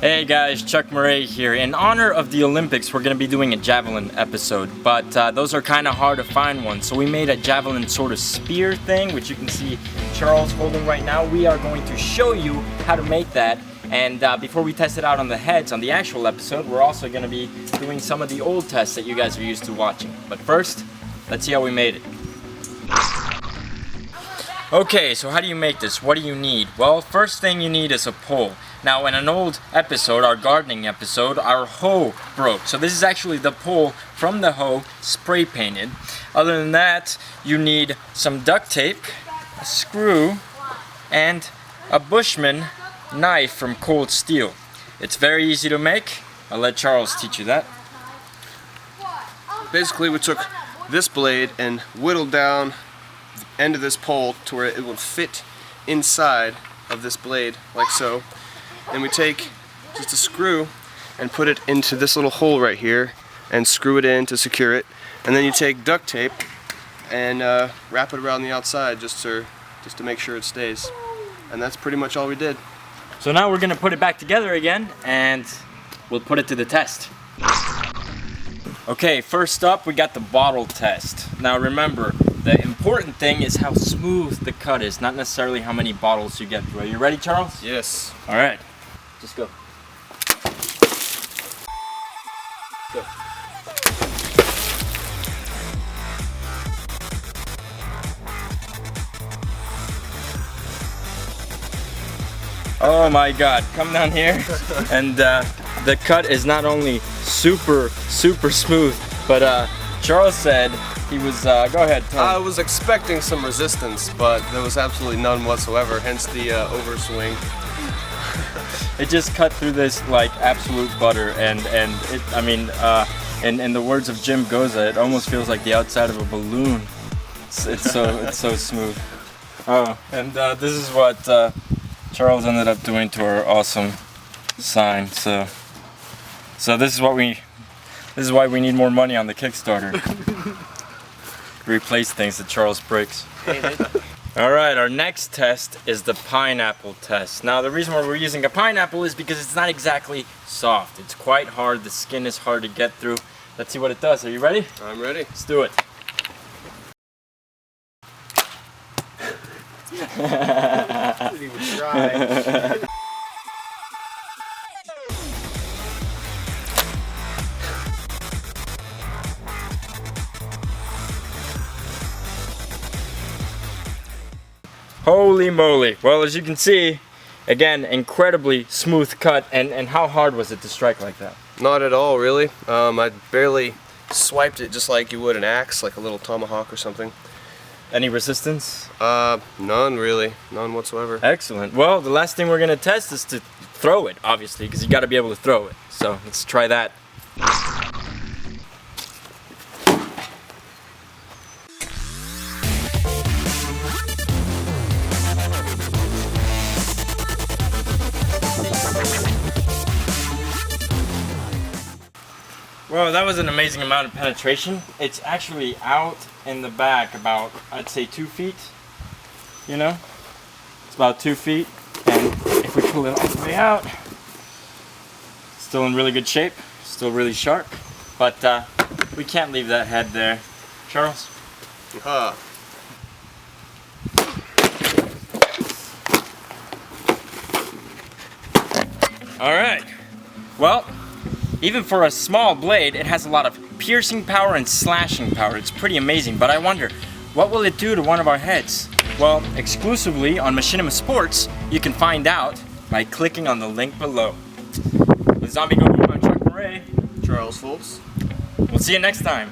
Hey guys, Chuck Murray here. In honor of the Olympics, we're going to be doing a javelin episode, but those are kind of hard to find ones. So we made a javelin sort of spear thing, which you can see Charles holding right now. We are going to show you how to make that. And before we test it out on the heads on the actual episode, we're also going to be doing some of the old tests that you guys are used to watching. But first, let's see how we made it. Okay, so how do you make this? What do you need? Well, first thing you need is a pole. Now, in an old episode, our gardening episode, our hoe broke. So this is actually the pole from the hoe spray painted. Other than that, you need some duct tape, a screw, and a Bushman knife from Cold Steel. It's very easy to make. I'll let Charles teach you that. Basically, we took this blade and whittled down the end of this pole to where it would fit inside of this blade, like so. And we take just a screw and put it into this little hole right here and screw it in to secure it. And then you take duct tape and wrap it around the outside just to make sure it stays. And that's pretty much all we did. So now we're gonna put it back together again and we'll put it to the test. Okay, first up we got the bottle test. Now remember, the important thing is how smooth the cut is, not necessarily how many bottles you get through. Are you ready, Charles? Yes. All right, just go. Go. Oh my God, come down here. And the cut is not only super smooth, but Charles said he was, go ahead, Tom. I was expecting some resistance, but there was absolutely none whatsoever, hence the overswing. It just cut through this like absolute butter, and it, I mean, in the words of Jim Goza, it almost feels like the outside of a balloon. It's so smooth. Oh, and this is what Charles ended up doing to our awesome sign. So this is why we need more money on the Kickstarter. Replace things that Charles breaks. Alright, our next test is the pineapple test. Now the reason why we're using a pineapple is because it's not exactly soft. It's quite hard, the skin is hard to get through. Let's see what it does. Are you ready? I'm ready. Let's do it. Didn't even try. Holy moly. Well, as you can see, again, incredibly smooth cut. And how hard was it to strike like that? Not at all, really. I barely swiped it just like you would an axe, like a little tomahawk or something. Any resistance? None really. None whatsoever. Excellent. Well, the last thing we're going to test is to throw it, obviously, because you got to be able to throw it. So let's try that. Well, that was an amazing amount of penetration. It's actually out in the back about, I'd say 2 feet, you know? It's about 2 feet, and if we pull it all the way out, still in really good shape, still really sharp, but we can't leave that head there. Charles? Alright, well, even for a small blade, it has a lot of piercing power and slashing power. It's pretty amazing, but I wonder, what will it do to one of our heads? Well, exclusively on Machinima Sports, you can find out by clicking on the link below. With Zombie Go Boom, I'm Chuck Murray. Charles Fultz. We'll see you next time.